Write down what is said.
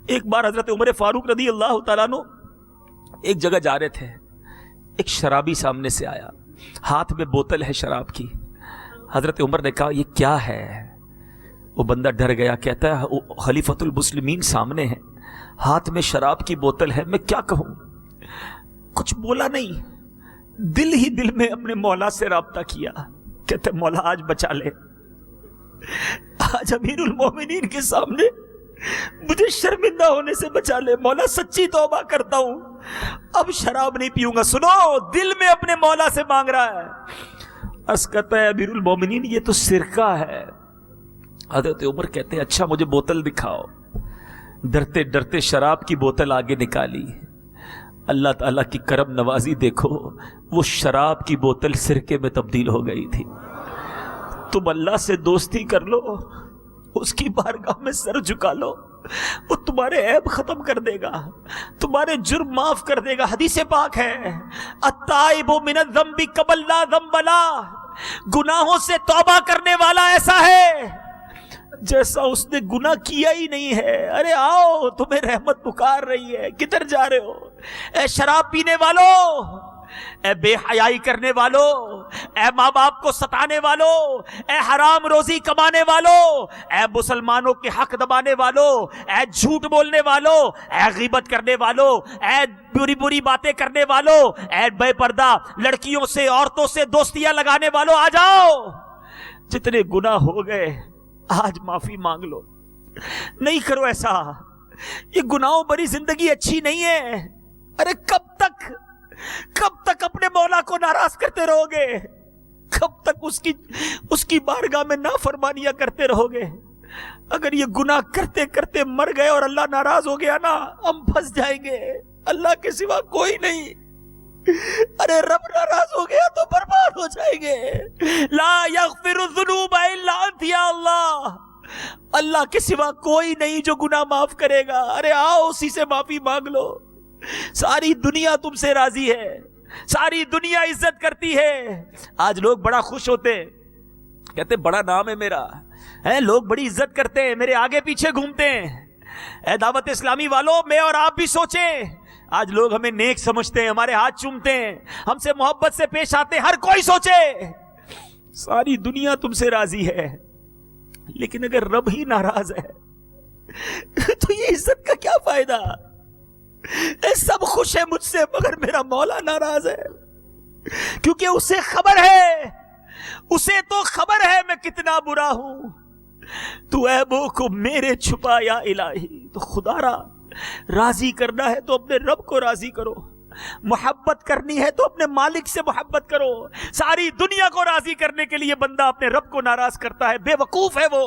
ایک بار حضرت عمر فاروق رضی اللہ تعالیٰ عنہ ایک جگہ جا رہے تھے، ایک شرابی سامنے سے آیا، ہاتھ میں بوتل ہے شراب کی۔ حضرت عمر نے کہا یہ کیا ہے؟ وہ بندہ ڈر گیا، کہتا ہے خلیفۃ المسلمین سامنے ہیں، ہاتھ میں شراب کی بوتل ہے، میں کیا کہوں؟ کچھ بولا نہیں، دل ہی دل میں اپنے مولا سے رابطہ کیا، کہتے مولا آج بچا لے، آج امیر المومنین کے سامنے مجھے شرمندہ ہونے سے بچا لے، مولا سچی توبہ کرتا ہوں، اب شراب نہیں پیوں گا۔ سنو، دل میں اپنے مولا سے مانگ رہا ہے۔ عرض کرتا ہے امیر المومنین یہ تو سرکہ ہے۔ حضرت عمر کہتے ہیں اچھا مجھے بوتل دکھاؤ۔ ڈرتے ڈرتے شراب کی بوتل آگے نکالی، اللہ تعالیٰ کی کرم نوازی دیکھو، وہ شراب کی بوتل سرکے میں تبدیل ہو گئی تھی۔ تم اللہ سے دوستی کر لو، اس کی بارگاہ میں سر جھکا لو، وہ تمہارے عیب ختم کر دے گا، تمہارے جرم معاف کر دے گا۔ حدیث پاک ہے التائب من الذنب کمن لا ذنب لہ، گناہوں سے توبہ کرنے والا ایسا ہے جیسا اس نے گناہ کیا ہی نہیں ہے۔ ارے آؤ، تمہیں رحمت پکار رہی ہے، کدھر جا رہے ہو؟ اے شراب پینے والو، اے بے حیائی کرنے والو، اے ماں باپ کو ستانے والو، اے حرام روزی کمانے والو، اے مسلمانوں کے حق دبانے والو، اے جھوٹ بولنے والو، اے غیبت کرنے والو، اے بری بری باتیں کرنے والو، اے بے پردہ لڑکیوں سے عورتوں سے دوستیاں لگانے والو، آ جاؤ، جتنے گناہ ہو گئے آج معافی مانگ لو۔ نہیں کرو ایسا، یہ گناہوں بری زندگی اچھی نہیں ہے۔ ارے کب تک اپنے مولا کو ناراض کرتے رہو گے؟ کب تک اس کی بارگاہ میں نافرمانیاں کرتے رہو گے؟ اگر یہ گناہ کرتے کرتے مر گئے اور اللہ ناراض ہو گیا نا، ہم پھنس جائیں گے، اللہ کے سوا کوئی نہیں۔ ارے رب ناراض ہو گیا تو برباد ہو جائیں گے۔ لا یغفر الذنوب الا انت یا اللہ، اللہ کے سوا کوئی نہیں جو گناہ معاف کرے گا۔ ارے آؤ، اسی سے معافی مانگ لو۔ ساری دنیا تم سے راضی ہے، ساری دنیا عزت کرتی ہے۔ آج لوگ بڑا خوش ہوتے ہیں، کہتے بڑا نام ہے میرا، لوگ بڑی عزت کرتے ہیں، میرے آگے پیچھے گھومتے ہیں۔ اے دعوت اسلامی والوں، میں اور آپ بھی سوچیں، آج لوگ ہمیں نیک سمجھتے ہیں، ہمارے ہاتھ چومتے ہیں، ہم سے محبت سے پیش آتے ہیں۔ ہر کوئی سوچے ساری دنیا تم سے راضی ہے، لیکن اگر رب ہی ناراض ہے تو یہ عزت کا کیا فائدہ؟ سب خوش ہے مجھ سے مگر میرا مولا ناراض ہے، کیونکہ اسے خبر ہے، اسے تو خبر ہے میں کتنا برا ہوں۔ تو عیبوں کو میرے چھپا یا الہی۔ تو خدا را راضی کرنا ہے تو اپنے رب کو راضی کرو، محبت کرنی ہے تو اپنے مالک سے محبت کرو۔ ساری دنیا کو راضی کرنے کے لیے بندہ اپنے رب کو ناراض کرتا ہے، بے وقوف ہے وہ۔